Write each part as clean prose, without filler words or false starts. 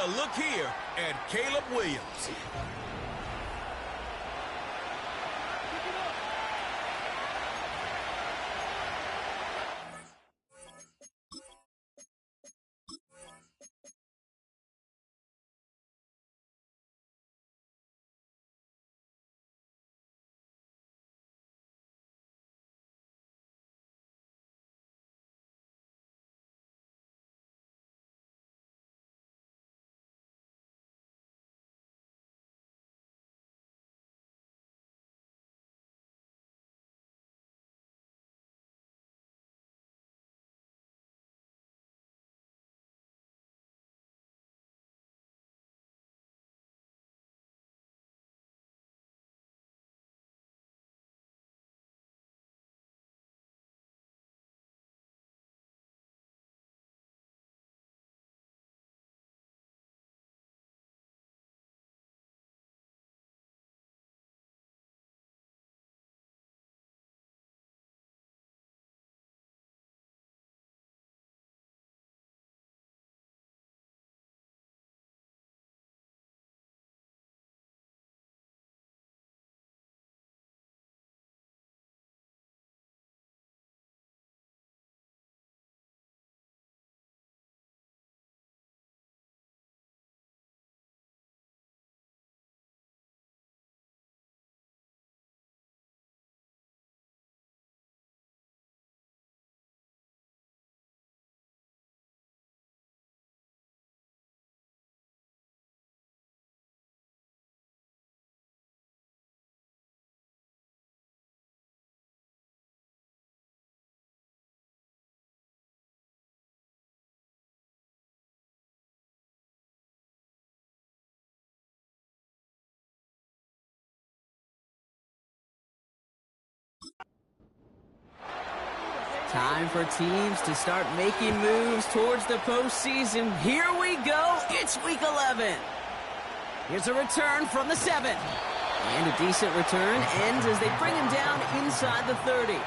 a look here at Caleb Williams. Time for teams to start making moves towards the postseason. Here we go. It's week 11. Here's a return from the 7. And a decent return ends as they bring him down inside the 30.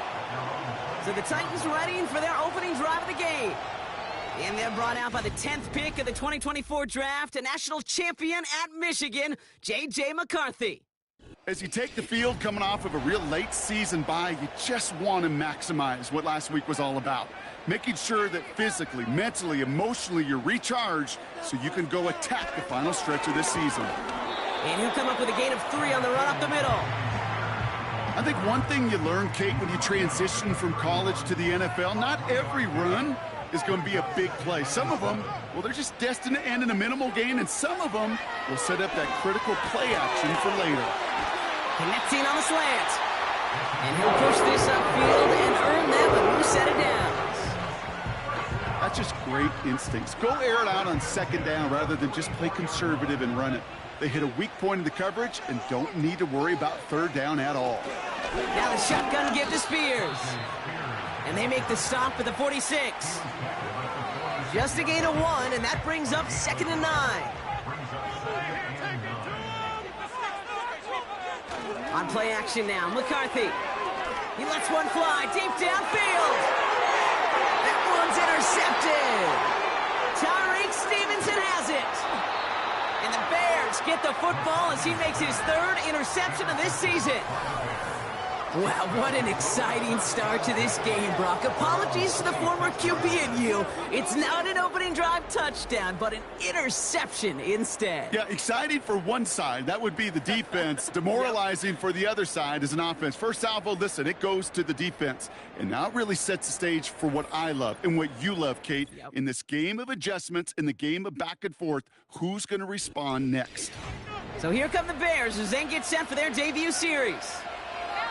So the Titans ready for their opening drive of the game. And they're brought out by the 10th pick of the 2024 draft, a national champion at Michigan, J.J. McCarthy. As you take the field coming off of a real late season bye, you just want to maximize what last week was all about. Making sure that physically, mentally, emotionally you're recharged so you can go attack the final stretch of this season. And he'll come up with a gain of 3 on the run up the middle. I think one thing you learn, Kate, when you transition from college to the NFL, not every run is going to be a big play. Some of them, well, they're just destined to end in a minimal gain, and some of them will set up that critical play action for later. Connecting on the slant. And he'll push this upfield and earn them a new set of downs. That's just great instincts. Go air it out on second down rather than just play conservative and run it. They hit a weak point in the coverage and don't need to worry about third down at all. Now the shotgun give to Spears. And they make the stop at the 46. Just a gain of 1, and that brings up 2nd and 9. On play action now, McCarthy. He lets one fly deep downfield. That one's intercepted. Tyreek Stevenson has it. And the Bears get the football as he makes his 3rd interception of this season. Wow, what an exciting start to this game, Brock. Apologies to the former QB and you. It's not an opening drive touchdown, but an interception instead. Yeah, exciting for one side. That would be the defense. Demoralizing for the other side as an offense. First salvo, listen, it goes to the defense. And now it really sets the stage for what I love and what you love, Kate. In this game of adjustments, in the game of back and forth, who's going to respond next? So here come the Bears as they get set for their debut series.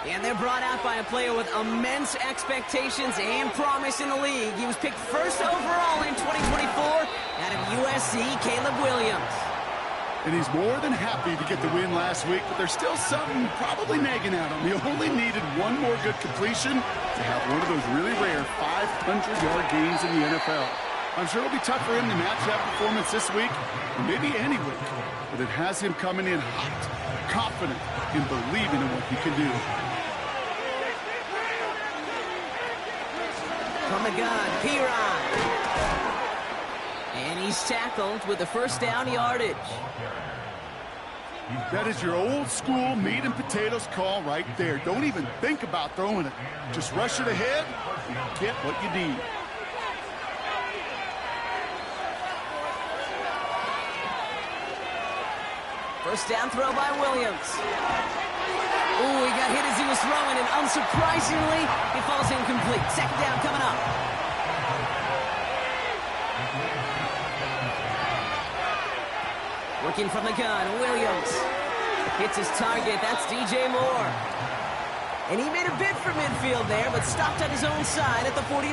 And they're brought out by a player with immense expectations and promise in the league. He was picked 1st overall in 2024 out of USC, Caleb Williams. And he's more than happy to get the win last week, but there's still something probably nagging at him. He only needed one more good completion to have one of those really rare 500-yard games in the NFL. I'm sure it'll be tough for him to match that performance this week, or maybe any week, but it has him coming in hot, confident, and believing in what he can do. From the gun, Piron. And he's tackled with the first down yardage. That is your old school meat and potatoes call right there. Don't even think about throwing it. Just rush it ahead and get what you need. First down throw by Williams. Ooh, he got hit as he was throwing, and unsurprisingly, he falls incomplete. Second down coming up. Working from the gun, Williams hits his target. That's DJ Moore. And he made a bid for midfield there, but stopped on his own side at the 49.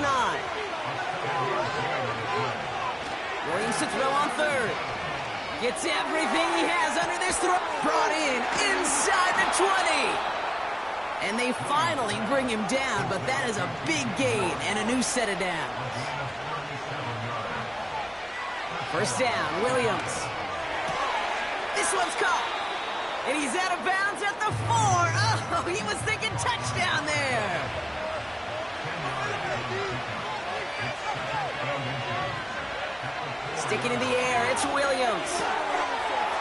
Williams to throw on third. Gets everything he has under this throw. Brought in inside the 20. And they finally bring him down, but that is a big gain and a new set of downs. First down, Williams. This one's caught. And he's out of bounds at the 4. Oh, he was thinking touchdown there. Sticking in the air, it's Williams.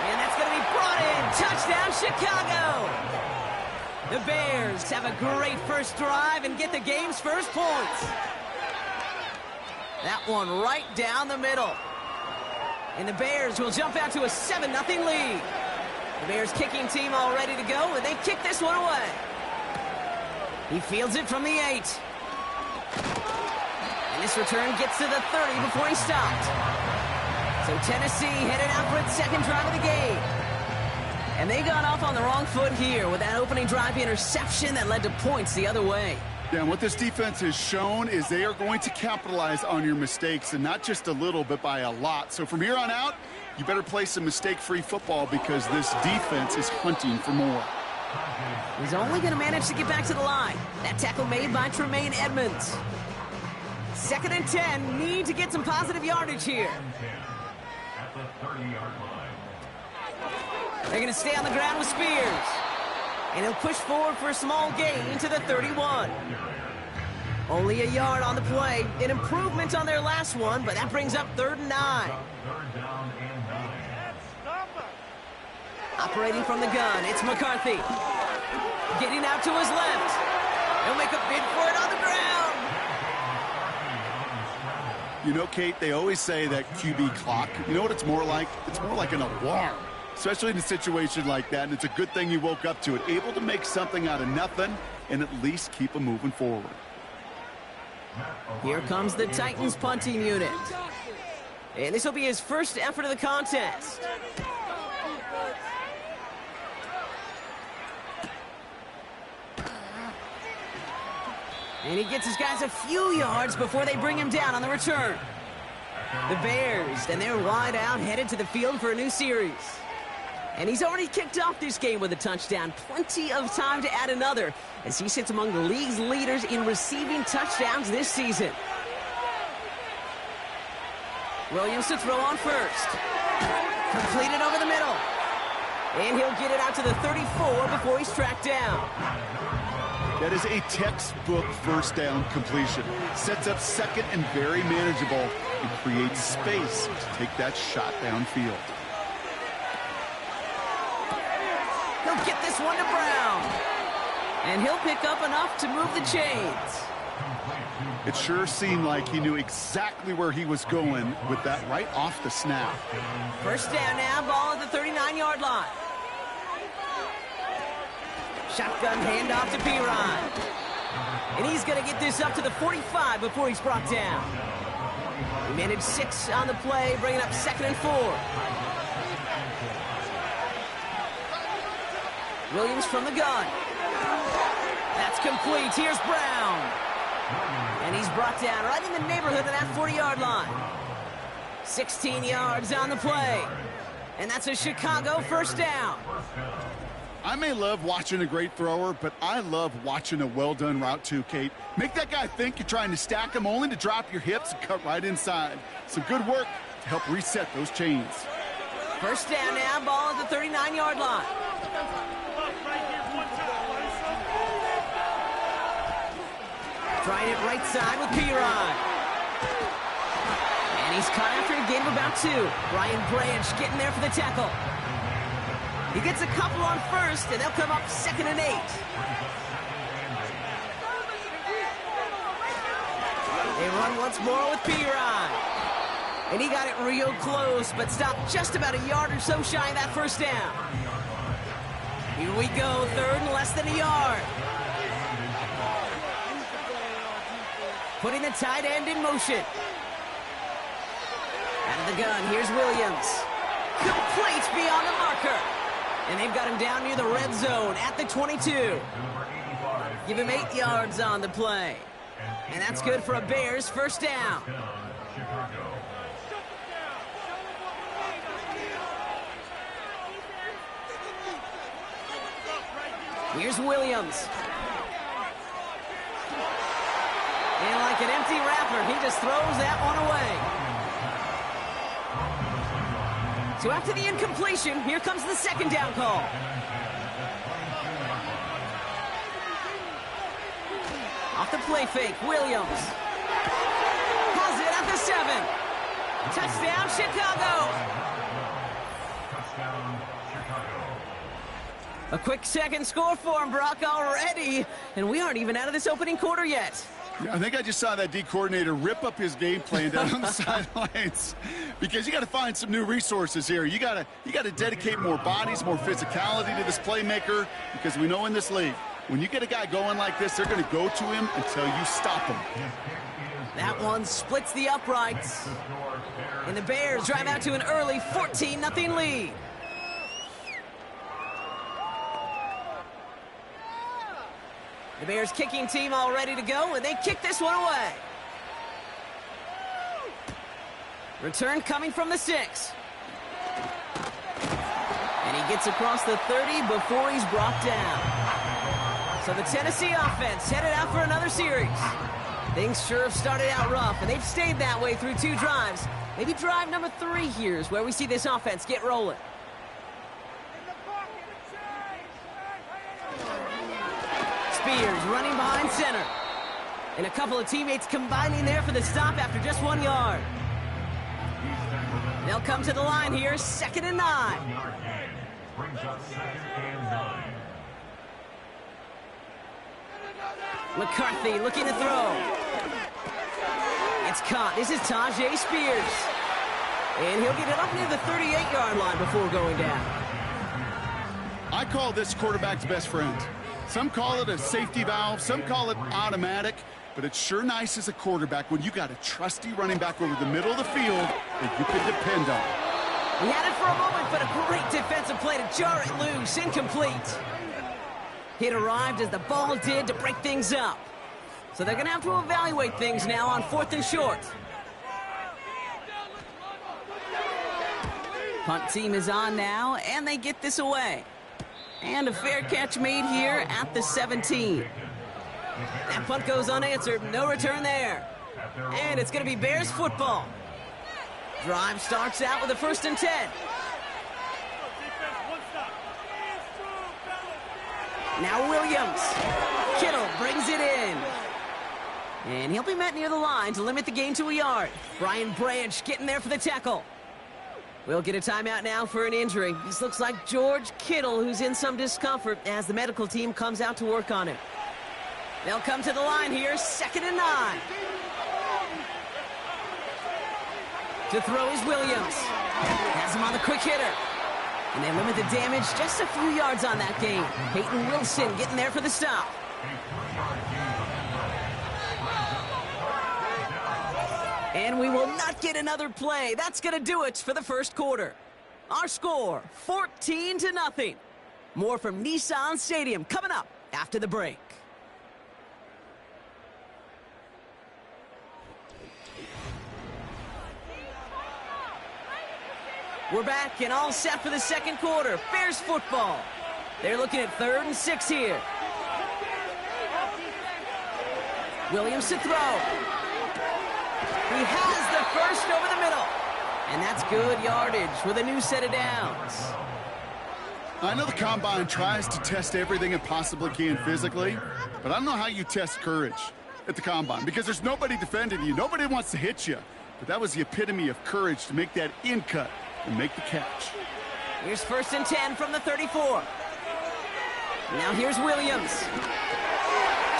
And that's going to be brought in. Touchdown, Chicago. The Bears have a great first drive and get the game's first points. That one right down the middle. And the Bears will jump out to a 7-0 lead. The Bears kicking team all ready to go, and they kick this one away. He fields it from the 8. And this return gets to the 30 before he stopped. So Tennessee headed out for its second drive of the game. And they got off on the wrong foot here with that opening drive interception that led to points the other way. Yeah, and what this defense has shown is they are going to capitalize on your mistakes, and not just a little, but by a lot. So from here on out, you better play some mistake-free football because this defense is hunting for more. He's only going to manage to get back to the line. That tackle made by Tremaine Edmonds. 2nd and 10, need to get some positive yardage here. They're going to stay on the ground with Spears. And he'll push forward for a small gain to the 31. Only a yard on the play. An improvement on their last one, but that brings up 3rd and 9. Operating from the gun, it's McCarthy. Getting out to his left. He'll make a bid for it on the ground. You know, Kate, they always say that QB clock. You know what it's more like? It's more like an alarm. Especially in a situation like that, and it's a good thing you woke up to it. Able to make something out of nothing and at least keep them moving forward. Here comes the Titans punting unit. And this will be his first effort of the contest. And he gets his guys a few yards before they bring him down on the return. The Bears, and they're wide out, headed to the field for a new series. And he's already kicked off this game with a touchdown. Plenty of time to add another as he sits among the league's leaders in receiving touchdowns this season. Williams to throw on first. Completed over the middle. And he'll get it out to the 34 before he's tracked down. That is a textbook first down completion. Sets up second and very manageable and creates space to take that shot downfield. He'll get this one to Brown. And he'll pick up enough to move the chains. It sure seemed like he knew exactly where he was going with that right off the snap. First down now, ball at the 39-yard line. Shotgun handoff to Perine. And he's going to get this up to the 45 before he's brought down. He managed 6 on the play, bringing up 2nd and 4. Williams from the gun. That's complete. Here's Brown. And he's brought down right in the neighborhood of that 40-yard line. 16 yards on the play. And that's a Chicago first down. I may love watching a great thrower, but I love watching a well-done route too, Kate. Make that guy think you're trying to stack him only to drop your hips and cut right inside. Some good work to help reset those chains. First down now, ball at the 39-yard line. Trying it right side with Perine. And he's caught after a gain of about 2. Brian Branch getting there for the tackle. He gets a couple on first, and they'll come up 2nd and 8. They run once more with Piron. And he got it real close, but stopped just about a yard or so shy of that first down. Here we go, 3rd and less than a yard. Putting the tight end in motion. Out of the gun, here's Williams. Complete beyond the marker. And they've got him down near the red zone at the 22. Give him 8 yards on the play. And that's good for a Bears first down. Here's Williams. And like an empty wrapper, he just throws that one away. So after the incompletion, here comes the 2nd down call. Off the play fake, Williams. Has it at the 7. Touchdown, Chicago. A quick second score for him, Brock, already. And we aren't even out of this opening quarter yet. Yeah, I think I just saw that D coordinator rip up his game plan down on the sidelines, because you got to find some new resources here. You got to dedicate more bodies, more physicality to this playmaker, because we know in this league, when you get a guy going like this, they're going to go to him until you stop him. That one splits the uprights. And the Bears drive out to an early 14-0 lead. The Bears kicking team all ready to go, and they kick this one away. Return coming from the 6. And he gets across the 30 before he's brought down. So the Tennessee offense headed out for another series. Things sure have started out rough, and they've stayed that way through 2 drives. Maybe drive number 3 here is where we see this offense get rolling. Spears running behind center. And a couple of teammates combining there for the stop after just 1 yard. They'll come to the line here, 2nd and 9. McCarthy looking to throw. It's caught. This is Tyjae Spears. And he'll get it up near the 38-yard line before going down. I call this quarterback's best friend. Some call it a safety valve, some call it automatic, but it's sure nice as a quarterback when you got a trusty running back over the middle of the field that you can depend on. He had it for a moment, but a great defensive play to jar it loose, incomplete. It arrived as the ball did to break things up. So they're going to have to evaluate things now on 4th and short. Punt team is on now, and they get this away. And a fair catch made here at the 17. That punt goes unanswered. No return there. And it's going to be Bears football. Drive starts out with a 1st and 10. Now Williams. Kittle brings it in. And he'll be met near the line to limit the gain to a yard. Brian Branch getting there for the tackle. We'll get a timeout now for an injury. This looks like George Kittle, who's in some discomfort as the medical team comes out to work on him. They'll come to the line here, 2nd and 9. To throw is Williams. Has him on the quick hitter. And they limit the damage just a few yards on that game. Peyton Wilson getting there for the stop. And we will not get another play. That's going to do it for the first quarter. Our score, 14-0. More from Nissan Stadium coming up after the break. We're back and all set for the second quarter. Bears football. They're looking at 3rd and 6 here. Williams to throw. He has the first over the middle. And that's good yardage with a new set of downs. I know the Combine tries to test everything it possibly can physically, but I don't know how you test courage at the Combine, because there's nobody defending you. Nobody wants to hit you. but that was the epitome of courage to make that in cut and make the catch. Here's 1st and 10 from the 34. Now here's Williams.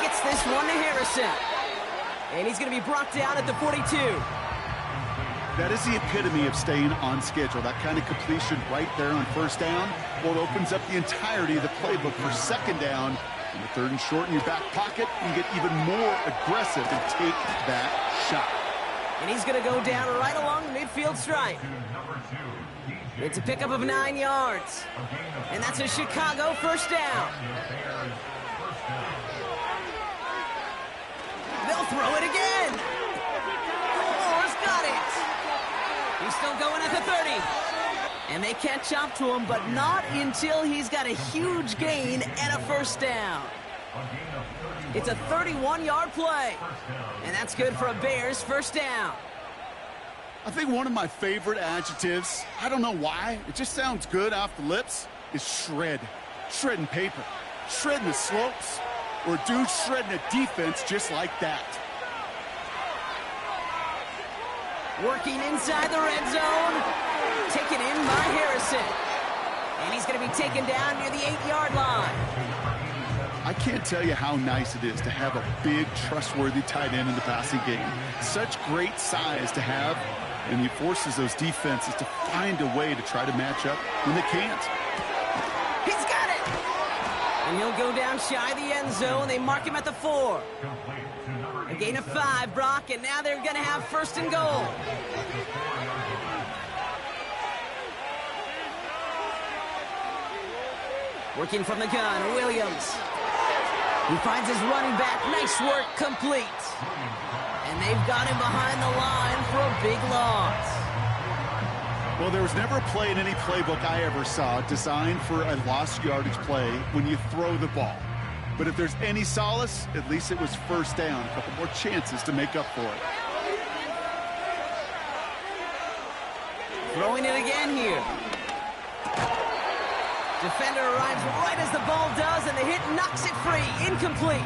Gets this one to Harrison. And he's going to be brought down at the 42. That is the epitome of staying on schedule. That kind of completion right there on 1st down, well, it opens up the entirety of the playbook for 2nd down. And the 3rd and short in your back pocket, you can get even more aggressive and take that shot. And he's going to go down right along the midfield stripe. It's a pickup of 9 yards. And that's a Chicago 1st down. They'll throw it again. Moore's got it. He's still going at the 30. And they catch up to him, but not until he's got a huge gain and a 1st down. It's a 31-yard play. And that's good for a Bears 1st down. I think one of my favorite adjectives, I don't know why, it just sounds good off the lips, is shred. Shredding paper. Shredding the slopes. Or a dude shredding a defense just like that. Working inside the red zone. Taken in by Harrison. And he's going to be taken down near the 8-yard line. I can't tell you how nice it is to have a big, trustworthy tight end in the passing game. Such great size to have, and he forces those defenses to find a way to try to match up when they can't. He's got it! And he'll go down shy of the end zone. They mark him at the 4. A gain of 5, Brock, and now they're going to have 1st and goal. Working from the gun, Williams. He finds his running back. Nice work, complete. And they've got him behind the line for a big loss. Well, there was never a play in any playbook I ever saw designed for a lost yardage play when you throw the ball. But if there's any solace, at least it was 1st down. A couple more chances to make up for it. Throwing it again here. Defender arrives right as the ball does, and the hit knocks it free. Incomplete.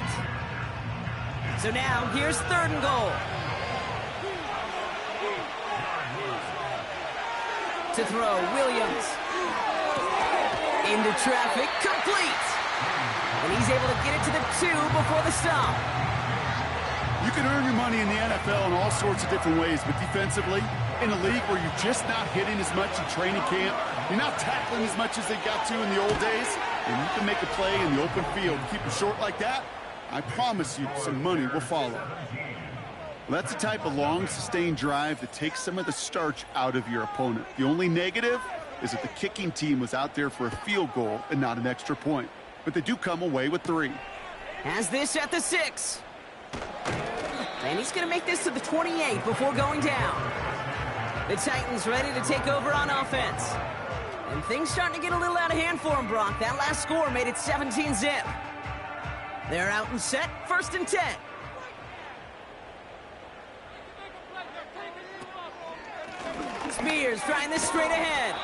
So now, here's 3rd and goal. To throw, Williams. Into traffic, complete. And he's able to get it to the 2 before the stop. You can earn your money in the NFL in all sorts of different ways, but defensively, in a league where you're just not hitting as much in training camp, you're not tackling as much as they got to in the old days, and you can make a play in the open field. Keep it short like that, I promise you some money will follow. Well, that's the type of long, sustained drive that takes some of the starch out of your opponent. The only negative is that the kicking team was out there for a field goal and not an extra point. But they do come away with 3. Has this at the 6. And he's going to make this to the 28 before going down. The Titans ready to take over on offense. And things starting to get a little out of hand for him, Brock. That last score made it 17-zip. They're out and set, 1st and 10. Spears trying this straight ahead.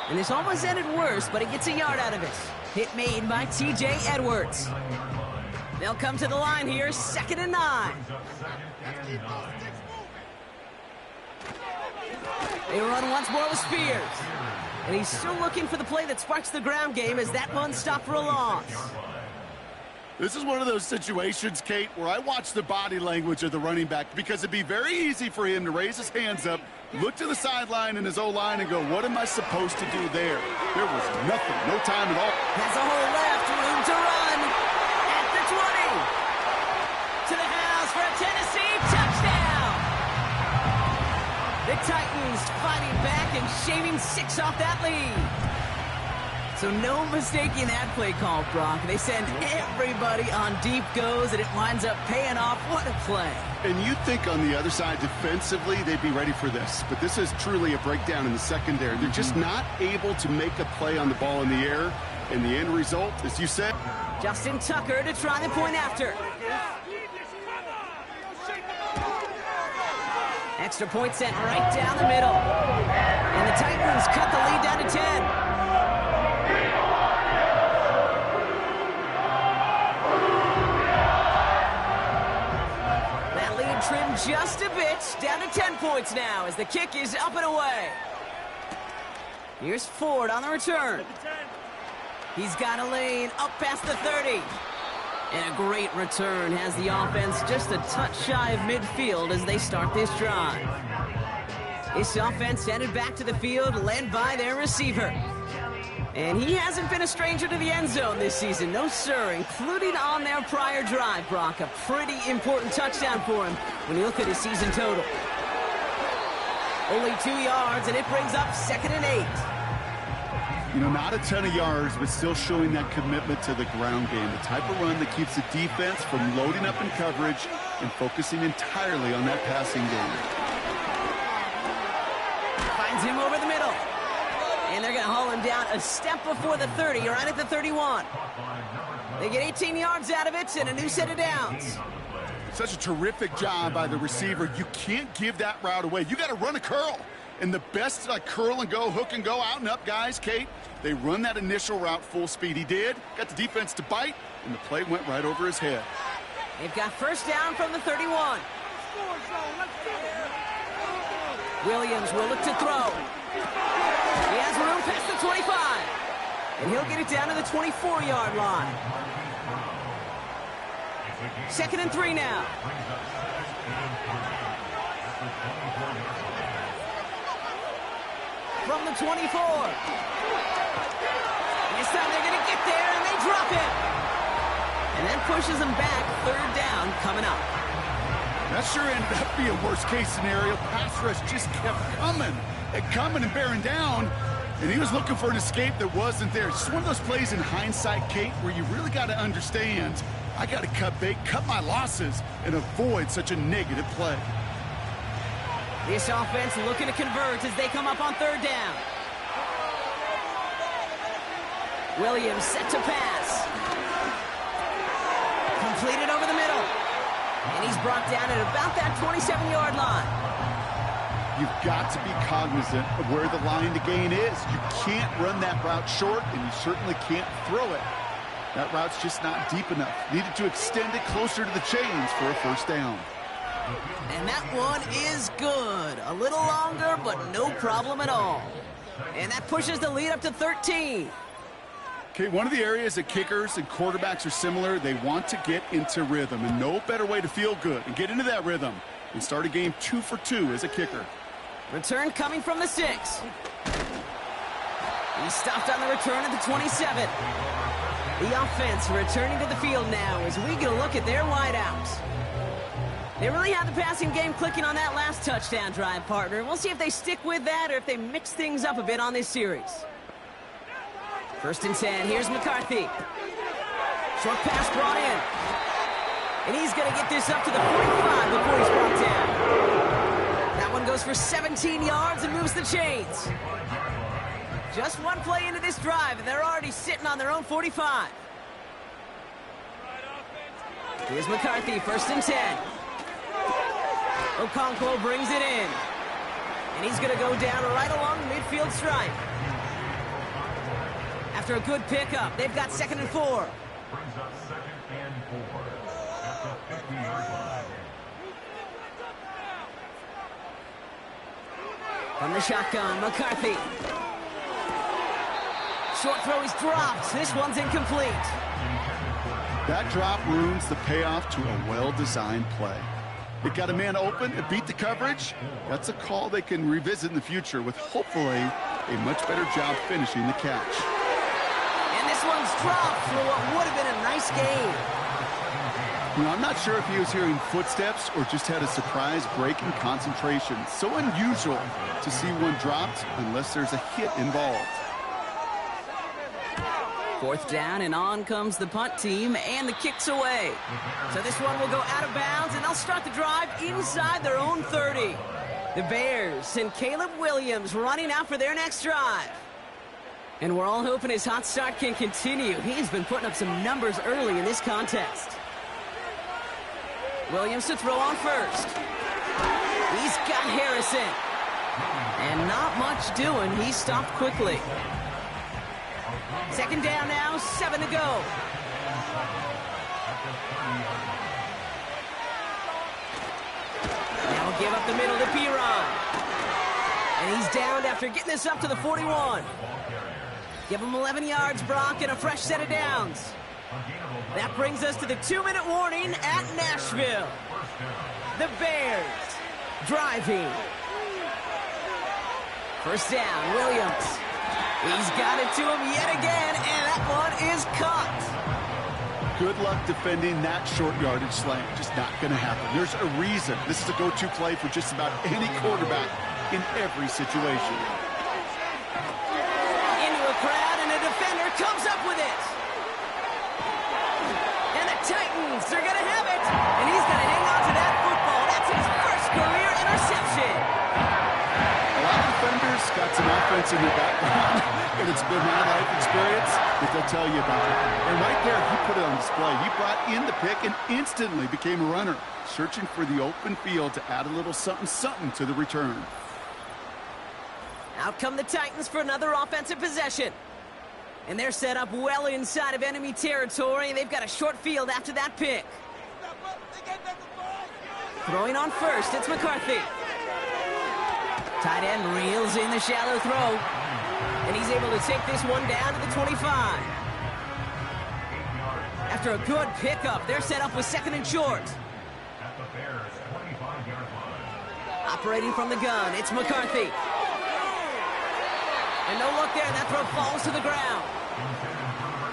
And this almost ended worse, but he gets a yard out of it. Hit made by T.J. Edwards. They'll come to the line here, 2nd and 9. They run once more with Spears. And he's still looking for the play that sparks the ground game as that one stopped for a loss. This is one of those situations, Kate, where I watch the body language of the running back because it'd be very easy for him to raise his hands up, look to the sideline in his O-line and go, what am I supposed to do there? There was nothing, no time at all. Has a hole left, room to run. At the 20. To the house for a Tennessee touchdown. The Titans fighting back and shaving 6 off that lead. So no mistaking that play call, Brock. They send everybody on deep goes, and it winds up paying off. What a play. And you'd think on the other side, defensively, they'd be ready for this. But this is truly a breakdown in the secondary. They're just not able to make a play on the ball in the air. And the end result, as you said, Justin Tucker to try the point after. Extra point sent right down the middle. And the Titans cut the lead down to 10. Trimmed just a bit, down to 10 points offense now as the kick is up and away. Here's Ford on the return. He's got a lane up past the 30. And a great return has the offense just a touch shy of midfield as they start this drive. This offense headed back to the field, led by their receiver. And he hasn't been a stranger to the end zone this season. No, sir, including on their prior drive, Brock. A pretty important touchdown for him when you look at his season total. Only 2 yards, and it brings up 2nd and 8. You know, not a ton of yards, but still showing that commitment to the ground game. The type of run that keeps the defense from loading up in coverage and focusing entirely on that passing game. Finds him over the middle. And they're going to haul him down a step before the 30, right at the 31. They get 18 yards out of it and a new set of downs. Such a terrific job by the receiver. You can't give that route away. You got to run a curl. And the best curl and go, hook and go, out and up guys, Kate, they run that initial route full speed. He did. Got the defense to bite, and the play went right over his head. They've got first down from the 31. Williams will look to throw. He has room past the 25. And he'll get it down to the 24-yard line. 2nd and 3 now. From the 24. This time they're going to get there, and they drop it. And that pushes them back. 3rd down coming up. That sure ended up being a worst-case scenario. Pass rush just kept coming and bearing down. And he was looking for an escape that wasn't there. It's just one of those plays in hindsight, Kate, where you really got to understand, I got to cut bait, cut my losses, and avoid such a negative play. This offense looking to convert as they come up on 3rd down. Williams set to pass. Completed over the middle. And he's brought down at about that 27-yard line. You've got to be cognizant of where the line to gain is. You can't run that route short, and you certainly can't throw it. That route's just not deep enough. Needed to extend it closer to the chains for a first down. And that one is good. A little longer, but no problem at all. And that pushes the lead up to 13. Okay, one of the areas that kickers and quarterbacks are similar, they want to get into rhythm, and no better way to feel good and get into that rhythm and start a game 2 for 2 as a kicker. Return coming from the 6. He stopped on the return at the 27. The offense returning to the field now as we get a look at their wideouts. They really had the passing game clicking on that last touchdown drive, partner. We'll see if they stick with that or if they mix things up a bit on this series. 1st and 10. Here's McCarthy. Short pass brought in. And he's going to get this up to the 45 before he's brought down. That one goes for 17 yards and moves the chains. Just one play into this drive, and they're already sitting on their own 45. Here's McCarthy, 1st and 10. Okonkwo brings it in. And he's going to go down right along the midfield stripe. After a good pickup, they've got 2nd and 4. Brings up 2nd and 4 at the 50-yard line. From the shotgun, McCarthy. Short throw is dropped. This one's incomplete. That drop ruins the payoff to a well-designed play. It got a man open, it beat the coverage. That's a call they can revisit in the future with hopefully a much better job finishing the catch. And this one's dropped for what would have been a nice game. You know, I'm not sure if he was hearing footsteps or just had a surprise break in concentration. So unusual to see one dropped unless there's a hit involved. 4th down, and on comes the punt team, and the kick's away. So this one will go out of bounds, and they'll start the drive inside their own 30. The Bears and Caleb Williams running out for their next drive. And we're all hoping his hot start can continue. He's been putting up some numbers early in this contest. Williams to throw on first. He's got Harrison. And not much doing. He stopped quickly. 2nd down now, 7 to go. Now Now we'll give up the middle to Piron. And he's downed after getting this up to the 41. Give him 11 yards, Brock, and a fresh set of downs. That brings us to the 2-minute warning at Nashville. The Bears driving. First down, Williams. He's got it to him yet again, and that one is caught. Good luck defending that short yardage slant. Just not going to happen. There's a reason this is a go-to play for just about any quarterback in every situation. Into a crowd, and a defender comes up with it. And the Titans are going to have it. And he's going to hang on to that football. That's his first career interception. A lot of defenders got some offense in their background, and it's been my life experience that they'll tell you about it. And right there, he put it on display. He brought in the pick and instantly became a runner, searching for the open field to add a little something to the return. Out come the Titans for another offensive possession. And they're set up well inside of enemy territory. They've got a short field after that pick. Throwing on first, it's McCarthy. Tight end reels in the shallow throw. And he's able to take this one down to the 25. After a good pickup, they're set up with second and short. At the Bears' 25-yard line. Operating from the gun, it's McCarthy. And no look there, that throw falls to the ground.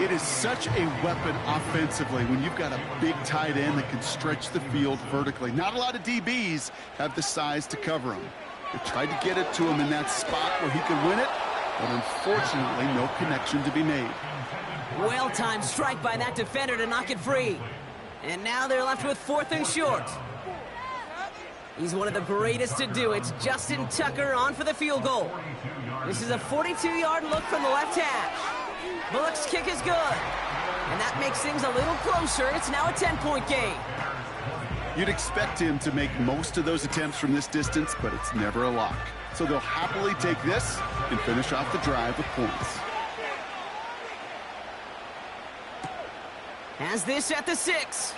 It is such a weapon offensively when you've got a big tight end that can stretch the field vertically. Not a lot of DBs have the size to cover him. They tried to get it to him in that spot where he could win it, but unfortunately, no connection to be made. Well-timed strike by that defender to knock it free. And now they're left with fourth and short. He's one of the greatest to do it. Justin Tucker on for the field goal. This is a 42-yard look from the left hash. Bullock's kick is good. And that makes things a little closer. It's now a 10-point game. You'd expect him to make most of those attempts from this distance, but it's never a lock. So they'll happily take this and finish off the drive with points. Has this at the 6.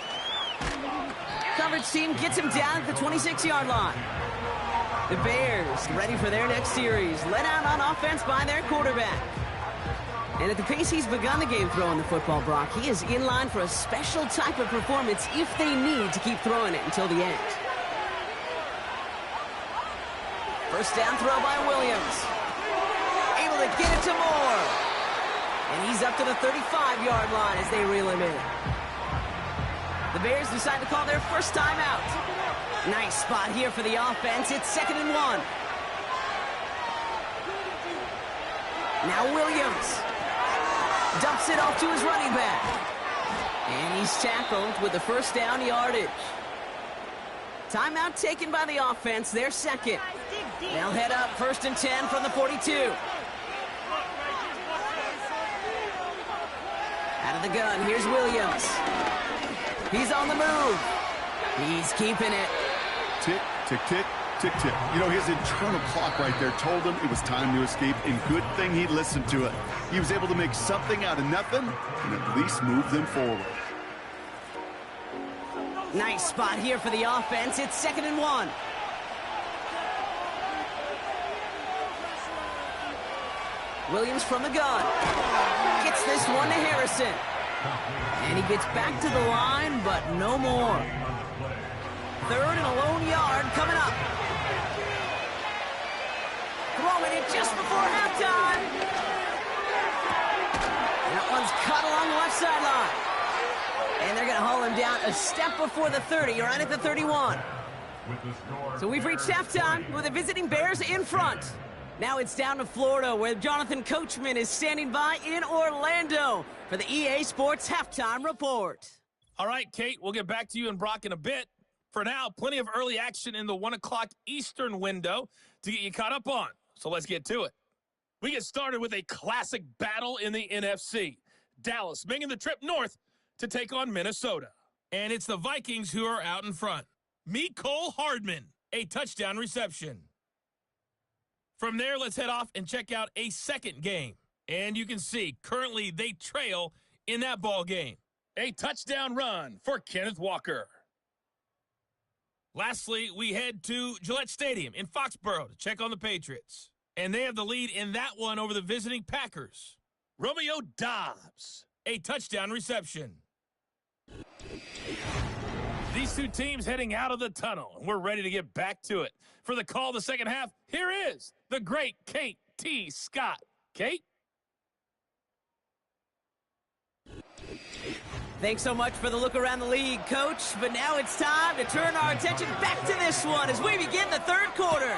Coverage team gets him down at the 26-yard line. The Bears ready for their next series. Let out on offense by their quarterback. And at the pace he's begun the game throwing the football, Brock, he is in line for a special type of performance if they need to keep throwing it until the end. First down throw by Williams. Able to get it to Moore. And he's up to the 35-yard line as they reel him in. The Bears decide to call their first timeout. Nice spot here for the offense. It's 2nd and 1. Now Williams dumps it off to his running back. And he's tackled with the first down yardage. Timeout taken by the offense, their second. They'll head up 1st and 10 from the 42. Out of the gun, here's Williams. He's on the move. He's keeping it. Tick, tick, tick, tick, tick. You know, his internal clock right there told him it was time to escape, and good thing he listened to it. He was able to make something out of nothing and at least move them forward. Nice spot here for the offense. It's 2nd and 1. Williams from the gun. Gets this one to Harrison. And he gets back to the line, but no more. 3rd and a lone yard coming up. Throwing it just before halftime. That one's cut along the left sideline. And they're going to haul him down a step before the 30, right at the 31. So we've reached halftime with the visiting Bears in front. Now it's down to Florida, where Jonathan Coachman is standing by in Orlando for the EA Sports Halftime Report. All right, Kate, we'll get back to you and Brock in a bit. For now, plenty of early action in the 1 o'clock Eastern window to get you caught up on. So let's get to it. We get started with a classic battle in the NFC. Dallas making the trip north to take on Minnesota. And it's the Vikings who are out in front. Mecole Hardman, a touchdown reception. From there, let's head off and check out a second game. And you can see, currently they trail in that ball game. A touchdown run for Kenneth Walker. Lastly, we head to Gillette Stadium in Foxborough to check on the Patriots. And they have the lead in that one over the visiting Packers. Romeo Doubs, a touchdown reception. These two teams heading out of the tunnel, and we're ready to get back to it. For the call of the second half, here is the great Kate T. Scott. Kate? Thanks so much for the look around the league, Coach. But now it's time to turn our attention back to this one as we begin the third quarter.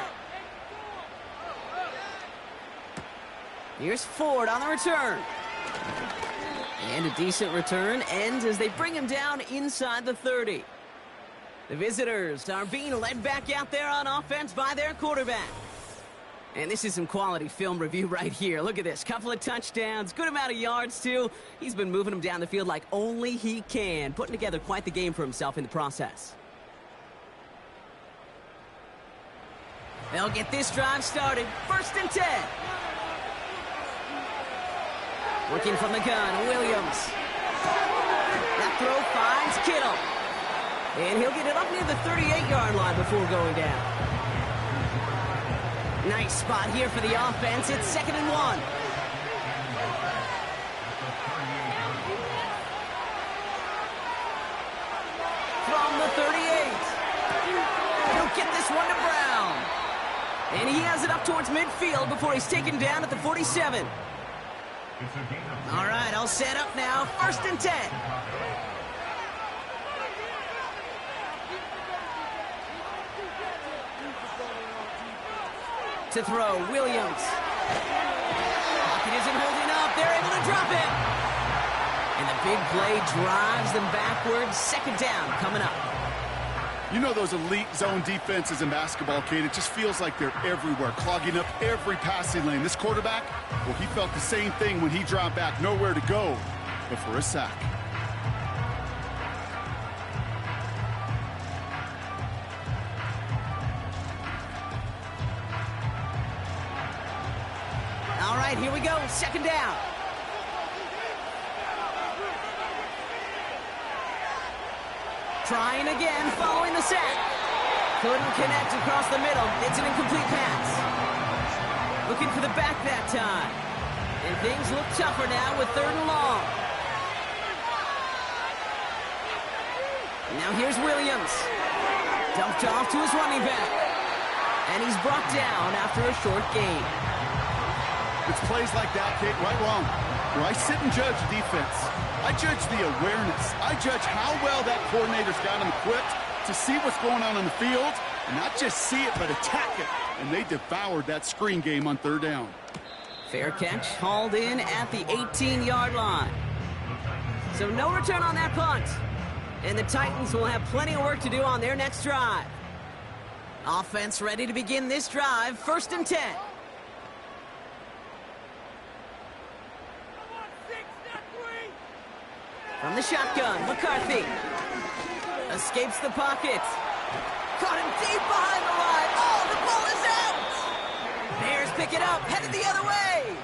Here's Ford on the return. And a decent return ends as they bring him down inside the 30. The visitors are being led back out there on offense by their quarterback. And this is some quality film review right here. Look at this. Couple of touchdowns, good amount of yards, too. He's been moving them down the field like only he can, putting together quite the game for himself in the process. They'll get this drive started. 1st and 10. Working from the gun, Williams. That throw finds Kittle. And he'll get it up near the 38-yard line before going down. Nice spot here for the offense. It's 2nd and 1. From the 38. He'll get this one to Brown. And he has it up towards midfield before he's taken down at the 47. All right, I'll set up now. 1st and 10. To throw, Williams. Pocket isn't holding up. They're able to drop it. And the big play drives them backwards. 2nd down coming up. You know those elite zone defenses in basketball, Kate, it just feels like they're everywhere, clogging up every passing lane. This quarterback, well, he felt the same thing when he dropped back. Nowhere to go but for a sack. All right, here we go. 2nd down. Trying again, following the sack. Couldn't connect across the middle. It's an incomplete pass. Looking for the back that time. And things look tougher now with 3rd and long. Now here's Williams. Dumped off to his running back. And he's brought down after a short gain. It's plays like that, Kate, right wrong. Where I sit and judge defense. I judge the awareness. I judge how well that coordinator's got him equipped to see what's going on the field, and not just see it, but attack it. And they devoured that screen game on 3rd down. Fair catch, hauled in at the 18-yard line. So no return on that punt. And the Titans will have plenty of work to do on their next drive. Offense ready to begin this drive, 1st and 10. From the shotgun, McCarthy. Escapes the pocket. Caught him deep behind the line. Oh, the ball is out! Bears pick it up, headed the other way.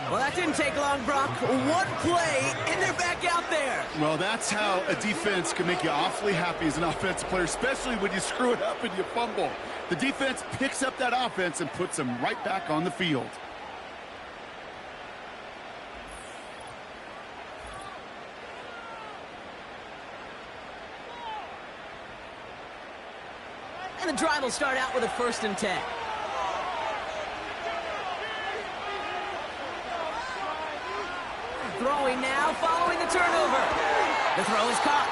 Well, that didn't take long, Brock. One play, and they're back out there. Well, that's how a defense can make you awfully happy as an offensive player, especially when you screw it up and you fumble. The defense picks up that offense and puts them right back on the field. And the drive will start out with a 1st and 10. Throwing now, following the turnover. The throw is caught.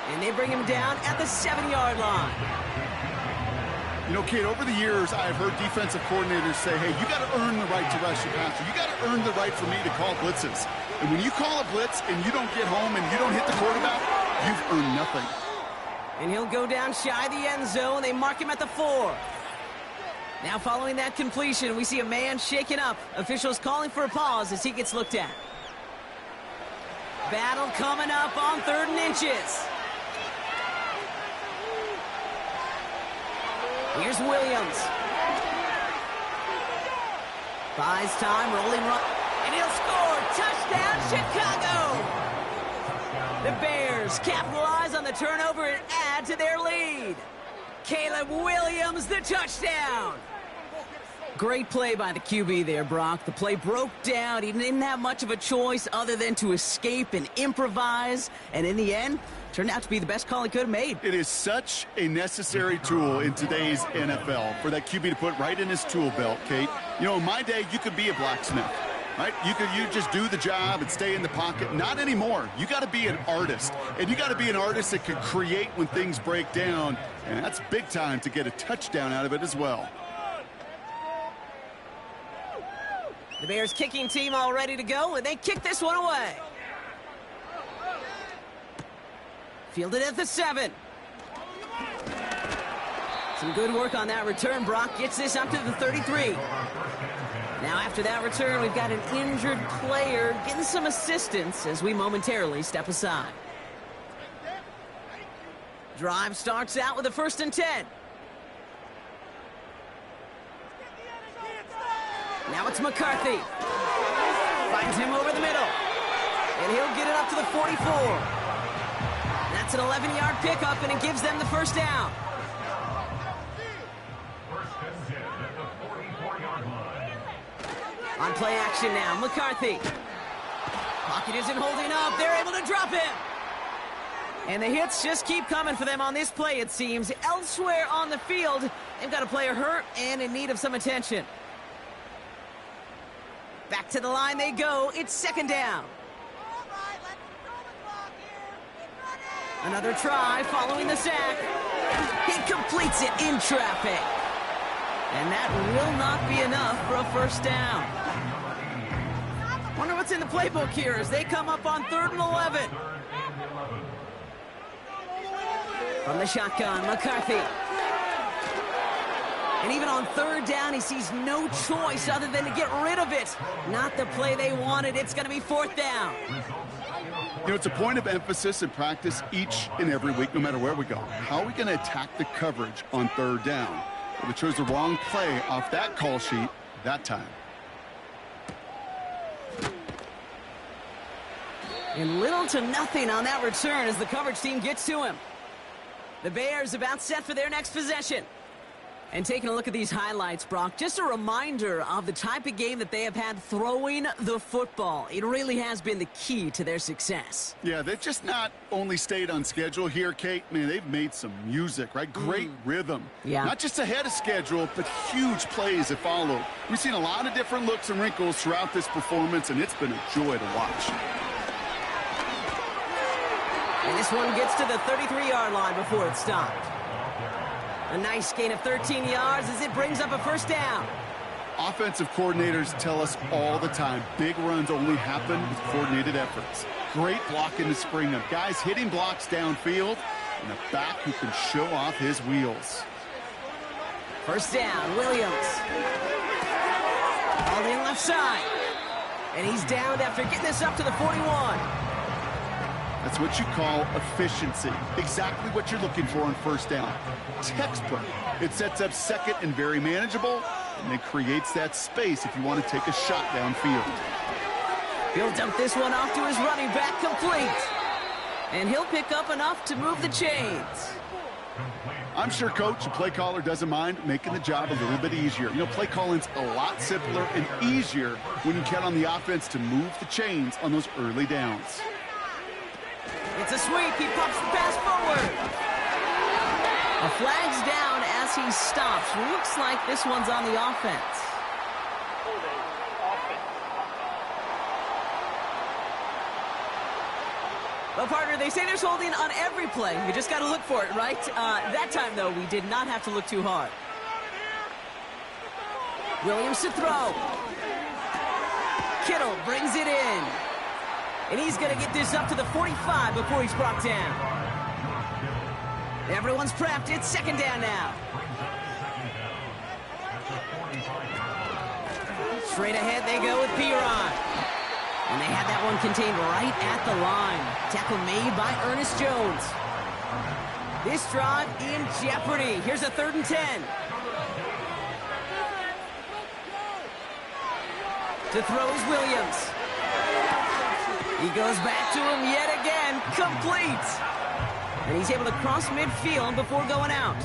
And they bring him down at the 7-yard line. You know, Kate, over the years, I've heard defensive coordinators say, hey, you got to earn the right to rush your passer. You got to earn the right for me to call blitzes. And when you call a blitz and you don't get home and you don't hit the quarterback, you've earned nothing. And he'll go down shy of the end zone. They mark him at the 4. Now following that completion, we see a man shaken up. Officials calling for a pause as he gets looked at. Battle coming up on 3rd and inches. Here's Williams. Buys time, rolling run, and he'll score. Touchdown, Chicago! The Bears capitalize on the turnover and add add to their lead. Caleb Williams, the touchdown. Great play by the QB there, Brock. The play broke down. He didn't have much of a choice other than to escape and improvise. And in the end, turned out to be the best call he could have made. It is such a necessary tool in today's NFL for that QB to put right in his tool belt, Kate. You know, in my day, you could be a blacksmith, right? You just do the job and stay in the pocket. Not anymore. You got to be an artist. And you got to be an artist that can create when things break down. And that's big time to get a touchdown out of it as well. The Bears kicking team all ready to go, and they kick this one away. Fielded at the 7. Some good work on that return. Brock gets this up to the 33. Now after that return, we've got an injured player getting some assistance as we momentarily step aside. Drive starts out with a 1st and 10. Now it's McCarthy. Finds him over the middle. And he'll get it up to the 44. That's an 11-yard pickup, and it gives them the 1st down. First and 10 at the 44-yard line. On play action now, McCarthy. Pocket isn't holding up. They're able to drop him. And the hits just keep coming for them on this play, it seems. Elsewhere on the field, they've got a player hurt and in need of some attention. Back to the line they go. It's 2nd down. Another try following the sack. He completes it in traffic. And that will not be enough for a 1st down. Wonder what's in the playbook here as they come up on 3rd and 11. From the shotgun, McCarthy. And even on 3rd down, he sees no choice other than to get rid of it. Not the play they wanted. It's going to be 4th down. You know, it's a point of emphasis in practice each and every week, no matter where we go. How are we going to attack the coverage on 3rd down? Well, they chose the wrong play off that call sheet that time. And little to nothing on that return as the coverage team gets to him. The Bears about set for their next possession. And taking a look at these highlights, Brock, just a reminder of the type of game that they have had throwing the football. It really has been the key to their success. Yeah, they've just not only stayed on schedule here, Kate. Man, they've made some music, right? Great rhythm. Yeah. Not just ahead of schedule, but huge plays that follow. We've seen a lot of different looks and wrinkles throughout this performance, and it's been a joy to watch. And this one gets to the 33-yard line before it's stopped. A nice gain of 13 yards as it brings up a 1st down. Offensive coordinators tell us all the time, big runs only happen with coordinated efforts. Great blocking to spring them. Guys hitting blocks downfield, and a back who can show off his wheels. 1st down, Williams. On the left side. And he's downed after getting this up to the 41. That's what you call efficiency. Exactly what you're looking for on 1st down. Textbook. It sets up 2nd and very manageable, and it creates that space if you want to take a shot downfield. He'll dump this one off to his running back, complete. And he'll pick up enough to move the chains. I'm sure coach and play caller doesn't mind making the job a little bit easier. You know, play calling's a lot simpler and easier when you count on the offense to move the chains on those early downs. It's a sweep. He pops the pass forward. A flag's down as he stops. Looks like this one's on the offense. Well, partner, they say there's holding on every play. You just got to look for it, right? That time, though, we did not have to look too hard. Williams to throw. Kittle brings it in. And he's going to get this up to the 45 before he's brought down. Everyone's prepped. It's 2nd down now. Straight ahead they go with Piron. And they had that one contained right at the line. Tackle made by Ernest Jones. This drive in jeopardy. Here's a 3rd and 10. To throw is Williams. He goes back to him yet again. Complete. And he's able to cross midfield before going out.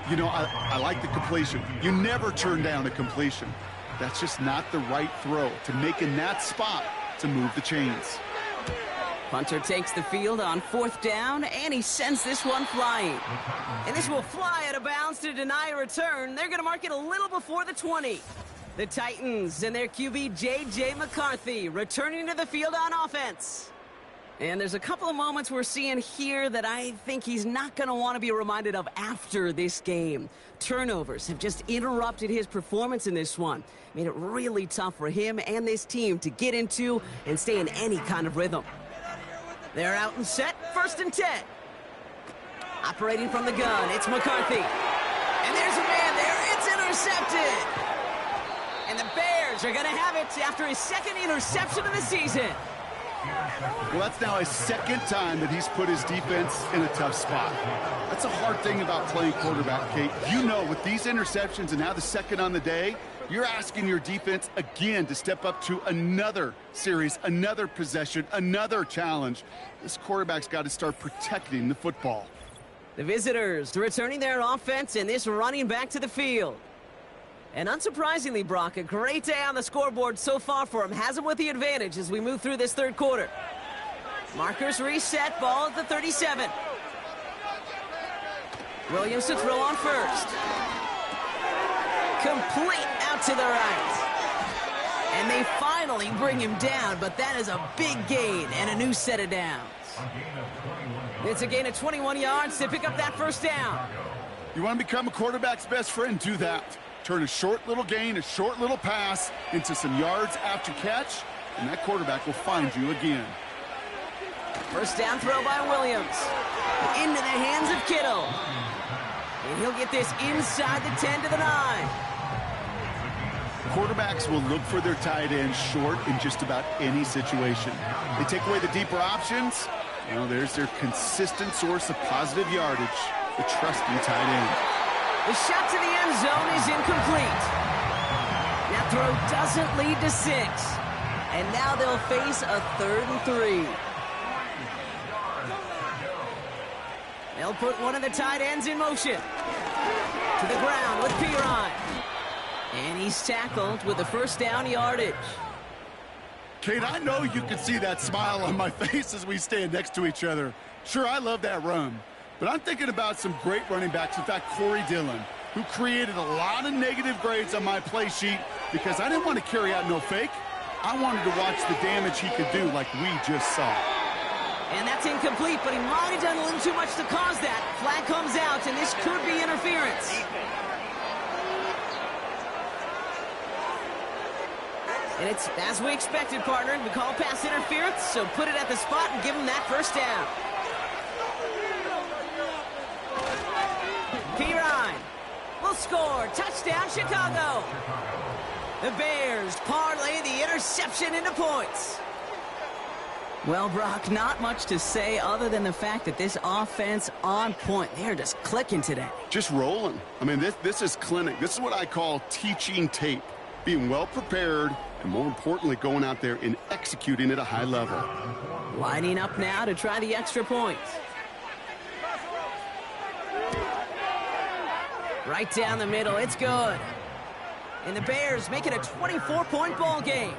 You know, I like the completion. You never turn down a completion. That's just not the right throw to make in that spot to move the chains. Punter takes the field on 4th down, and he sends this one flying. And this will fly out of bounds to deny a return. They're going to mark it a little before the 20. The Titans and their QB, J.J. McCarthy, returning to the field on offense. And there's a couple of moments we're seeing here that I think he's not going to want to be reminded of after this game. Turnovers have just interrupted his performance in this one. Made it really tough for him and this team to get into and stay in any kind of rhythm. They're out and set, 1st and 10. Operating from the gun, it's McCarthy. And there's a man there, it's intercepted. And the Bears are going to have it after his 2nd interception of the season. Well, that's now his 2nd time that he's put his defense in a tough spot. That's a hard thing about playing quarterback, Kate. You know, with these interceptions and now the 2nd on the day, you're asking your defense again to step up to another series, another possession, another challenge. This quarterback's got to start protecting the football. The visitors returning their offense and this running back to the field. And unsurprisingly, Brock, a great day on the scoreboard so far for him. Has him with the advantage as we move through this 3rd quarter. Markers reset, ball at the 37. Williams to throw on 1st. Complete out to the right. And they finally bring him down, but that is a big gain and a new set of downs. It's a gain of 21 yards to pick up that 1st down. You want to become a quarterback's best friend? Do that. Turn a short little gain, a short little pass into some yards after catch, and that quarterback will find you again. 1st down throw by Williams. Into the hands of Kittle. And he'll get this inside the 10 to the 9. Quarterbacks will look for their tight end short in just about any situation. They take away the deeper options. Well, there's their consistent source of positive yardage, the trusty tight end. The shot to the end zone is incomplete. That throw doesn't lead to 6. And now they'll face a 3rd and 3. They'll put one of the tight ends in motion. To the ground with Pirine. And he's tackled with the 1st down yardage. Kate, I know you can see that smile on my face as we stand next to each other. Sure, I love that run. But I'm thinking about some great running backs. In fact, Corey Dillon, who created a lot of negative grades on my play sheet because I didn't want to carry out no fake. I wanted to watch the damage he could do like we just saw. And that's incomplete, but he might have done a little too much to cause that. Flag comes out, and this could be interference. And it's as we expected, partner. We call pass interference, so put it at the spot and give him that 1st down. Pirine will score. Touchdown, Chicago. The Bears parlay the interception into points. Well, Brock, not much to say other than the fact that this offense on point. They're just clicking today. Just rolling. I mean, this is clinic. This is what I call teaching tape. Being well prepared, and more importantly, going out there and executing at a high level. Lining up now to try the extra point. Right down the middle, it's good. And the Bears make it a 24-point ball game.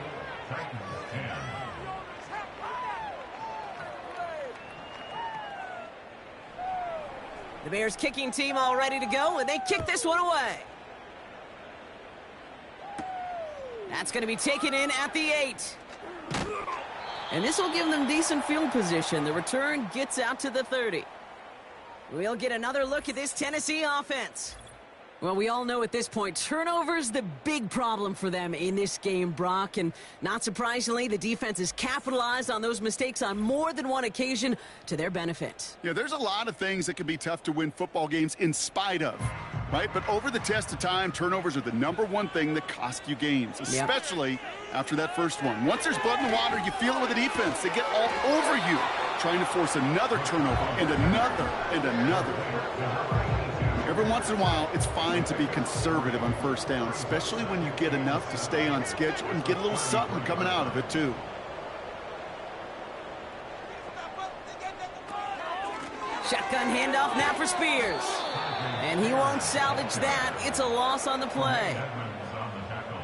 The Bears kicking team all ready to go, and they kick this one away. That's going to be taken in at the 8. And this will give them decent field position. The return gets out to the 30. We'll get another look at this Tennessee offense. Well, we all know at this point, turnovers the big problem for them in this game, Brock. And not surprisingly, the defense has capitalized on those mistakes on more than one occasion to their benefit. Yeah, there's a lot of things that can be tough to win football games in spite of, right? But over the test of time, turnovers are the #1 thing that cost you games, especially after that first one. Once there's blood in the water, you feel it with the defense. They get all over you, trying to force another turnover and another and another. Every once in a while, it's fine to be conservative on first down, especially when you get enough to stay on schedule and get a little something coming out of it, too. Shotgun handoff now for Spears. And he won't salvage that. It's a loss on the play.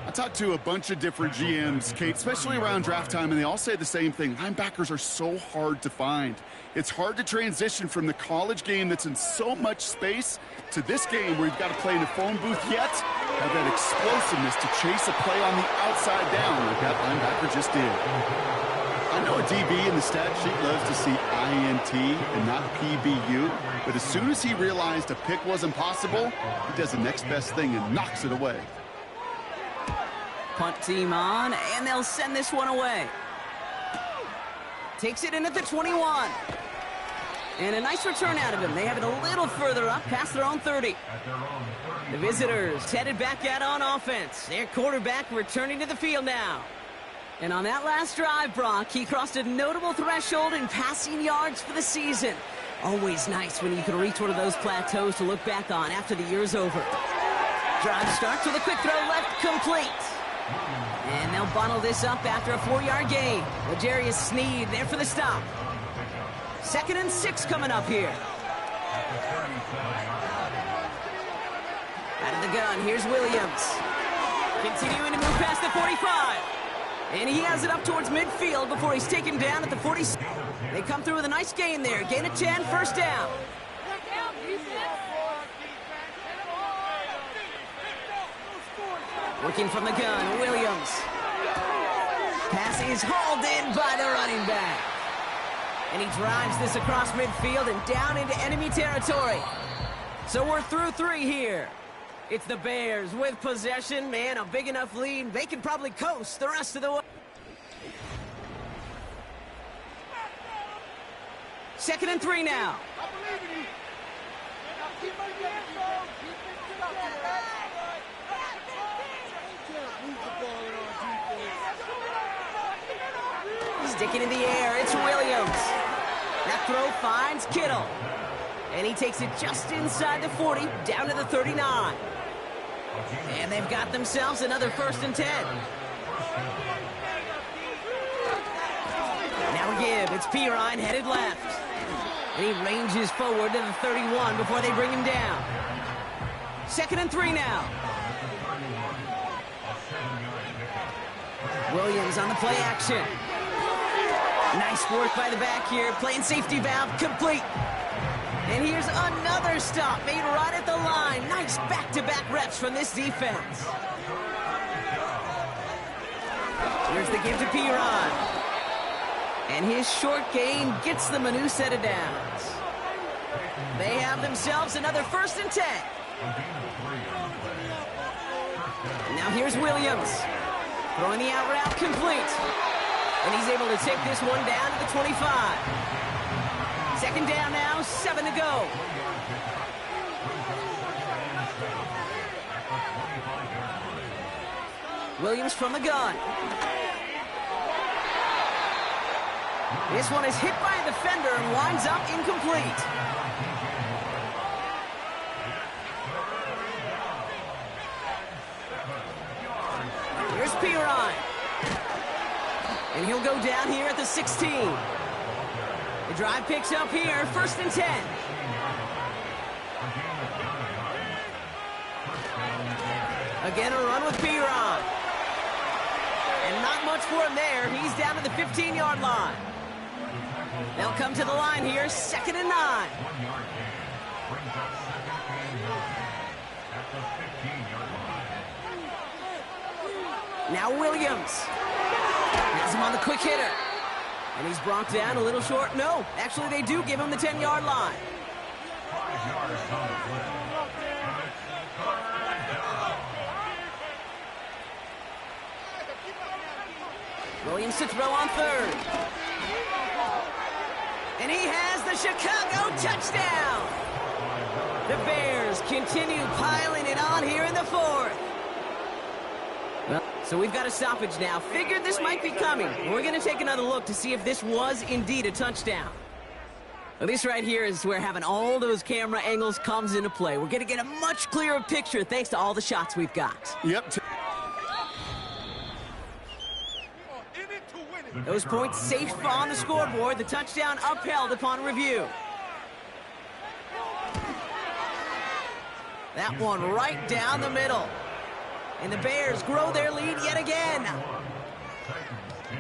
I talked to a bunch of different GMs, Kate, especially around draft time, and they all say the same thing. Linebackers are so hard to find. It's hard to transition from the college game that's in so much space to this game where you've got to play in a phone booth yet have that explosiveness to chase a play on the outside down like that linebacker just did. I know a DB in the stat sheet loves to see INT and not PBU, but as soon as he realized a pick wasn't possible, he does the next best thing and knocks it away. Punt team on, and they'll send this one away. Takes it in at the 21. And a nice return out of him. They have it a little further up, past their own 30. The visitors headed back out on offense. Their quarterback returning to the field now. And on that last drive, Brock, he crossed a notable threshold in passing yards for the season. Always nice when you can reach one of those plateaus to look back on after the year's over. Drive starts with a quick throw left, complete. And they'll bundle this up after a 4-yard gain. L'Jarius Sneed there for the stop. 2nd and 6 coming up here. Out of the gun, here's Williams. Continuing to move past the 45. And he has it up towards midfield before he's taken down at the 40. They come through with a nice gain there. Gain of 10, first down. Working from the gun, Williams. Pass is hauled in by the running back. And he drives this across midfield and down into enemy territory. So we're through 3 here. It's the Bears with possession. Man, a big enough lead. They can probably coast the rest of the way. 2nd and 3 now. Sticking in the air, it's Williams. That throw finds Kittle. And he takes it just inside the 40, down to the 39. And they've got themselves another 1st and 10. Now Gibb, it's Pirine headed left. And he ranges forward to the 31 before they bring him down. 2nd and 3 now. Williams on the play action. Nice work by the back here, playing safety valve, complete. And here's another stop made right at the line. Nice back-to-back reps from this defense. Here's the give to Pirine. And his short gain gets them a new set of downs. They have themselves another 1st and 10. Now here's Williams. Throwing the out route, complete. And he's able to take this one down to the 25. 2nd down now, 7 to go. Williams from the gun. This one is hit by a defender and winds up incomplete. Here's Pirine. And he'll go down here at the 16. The drive picks up here, 1st and 10. Again, a run with Pirine. And not much for him there. He's down to the 15-yard line. They'll come to the line here, 2nd and 9. Now Williams. Has him on the quick hitter. And he's brought down a little short. No, actually they do give him the 10-yard line. Williams to throw on 3rd. And he has the Chicago touchdown. The Bears continue piling it on here in the 4th. Well, so we've got a stoppage now. Figured this might be coming. We're going to take another look to see if this was indeed a touchdown. Well, this right here is where having all those camera angles comes into play. We're going to get a much clearer picture thanks to all the shots we've got. Yep. Those points safe on the scoreboard. The touchdown upheld upon review. That one right down the middle. And the Bears grow their lead yet again. Titans 10.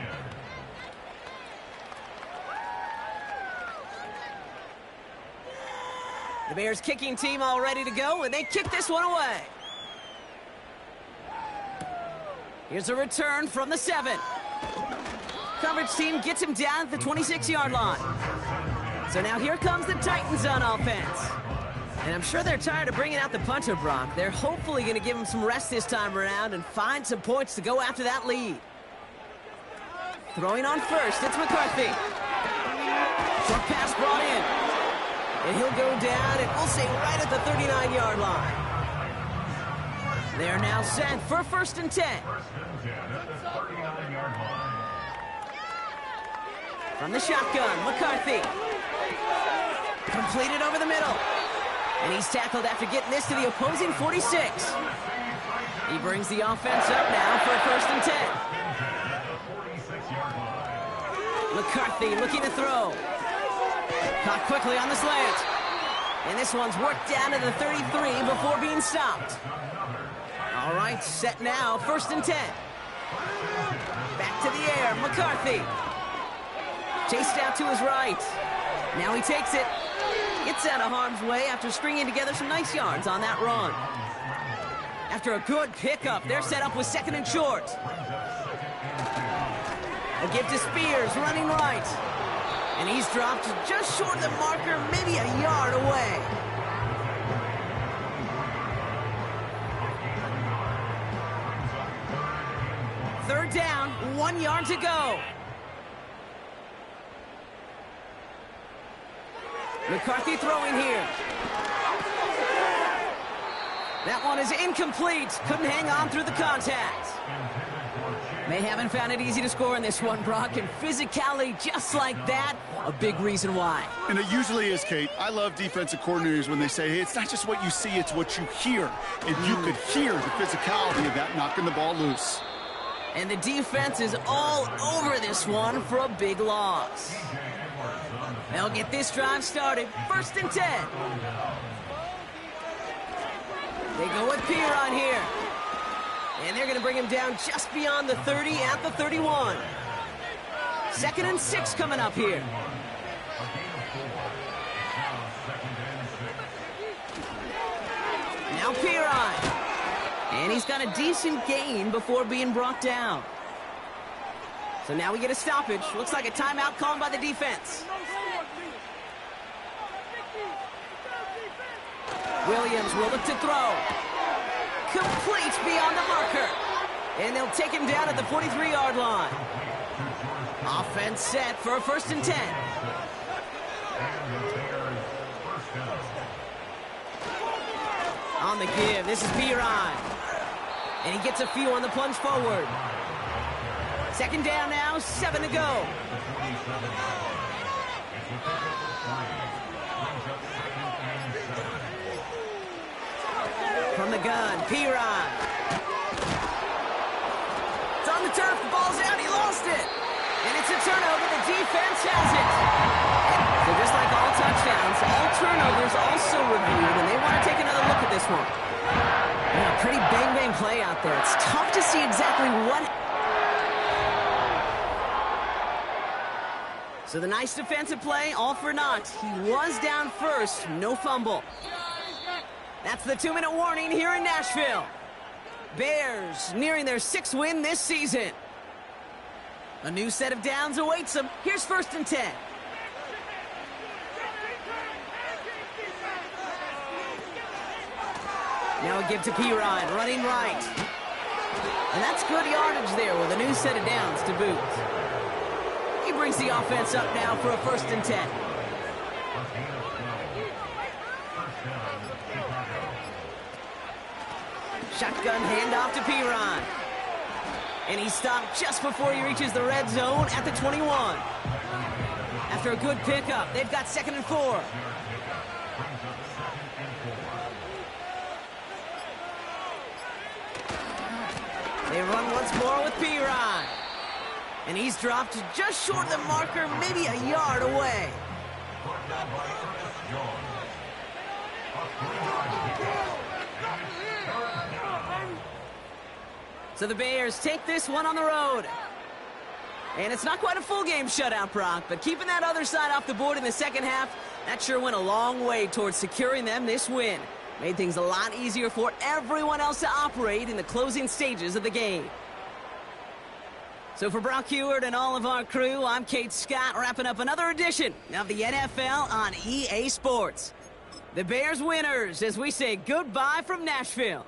The Bears kicking team all ready to go, and they kick this one away. Here's a return from the 7. Coverage team gets him down at the 26-yard line. So now here comes the Titans on offense. And I'm sure they're tired of bringing out the punter, Brock. They're hopefully going to give him some rest this time around and find some points to go after that lead. Throwing on first, it's McCarthy. Short pass brought in. And he'll go down, and we'll say right at the 39-yard line. They're now set for first and 10. First and 10 at the 39-yard line. From the shotgun, McCarthy. Completed over the middle. And he's tackled after getting this to the opposing 46. He brings the offense up now for first and 10. McCarthy looking to throw. Caught quickly on the slant. And this one's worked down to the 33 before being stopped. All right, set now, first and 10. Back to the air, McCarthy. Chased out to his right. Now he takes it. Gets out of harm's way after stringing together some nice yards on that run. After a good pickup, they're set up with second and short. A give to Spears, running right. And he's dropped just short of the marker, maybe a yard away. Third down, 1 yard to go. McCarthy throwing here. That one is incomplete. Couldn't hang on through the contact. They haven't found it easy to score in this one, Brock, and physicality just like that, a big reason why. And it usually is, Kate. I love defensive coordinators when they say, hey, it's not just what you see, it's what you hear. And you could hear the physicality of that knocking the ball loose. And the defense is all over this one for a big loss. They'll get this drive started. First and 10. They go with Piron here. And they're going to bring him down just beyond the 30 at the 31. Second and 6 coming up here. Now Piron. And he's got a decent gain before being brought down. So now we get a stoppage. Looks like a timeout called by the defense. Williams will look to throw. Complete beyond the marker. And they'll take him down at the 43-yard line. Offense set for a first and 10. On the give, this is Piron. And he gets a few on the plunge forward. Second down now, 7 to go. From the gun, Piron. It's on the turf, the ball's out, he lost it. And it's a turnover, the defense has it. So just like all touchdowns, all turnovers also reviewed, and they want to take another look at this one. Yeah, pretty bang-bang play out there. It's tough to see exactly what... So the nice defensive play, all for naught. He was down first, no fumble. That's the 2-minute warning here in Nashville. Bears nearing their 6th win this season. A new set of downs awaits them. Here's first and 10. Now a give to Piron, running right. And that's good yardage there with a new set of downs to boot. He brings the offense up now for a first and 10. Shotgun handoff to Piron. And he stopped just before he reaches the red zone at the 21. After a good pickup, they've got second and 4. They run once more with Piron. And he's dropped just short of the marker, maybe a yard away. So the Bears take this one on the road. And it's not quite a full game shutout, Brock, but keeping that other side off the board in the second half, that sure went a long way towards securing them this win. Made things a lot easier for everyone else to operate in the closing stages of the game. So for Brock Huard and all of our crew, I'm Kate Scott, wrapping up another edition of the NFL on EA Sports. The Bears winners as we say goodbye from Nashville.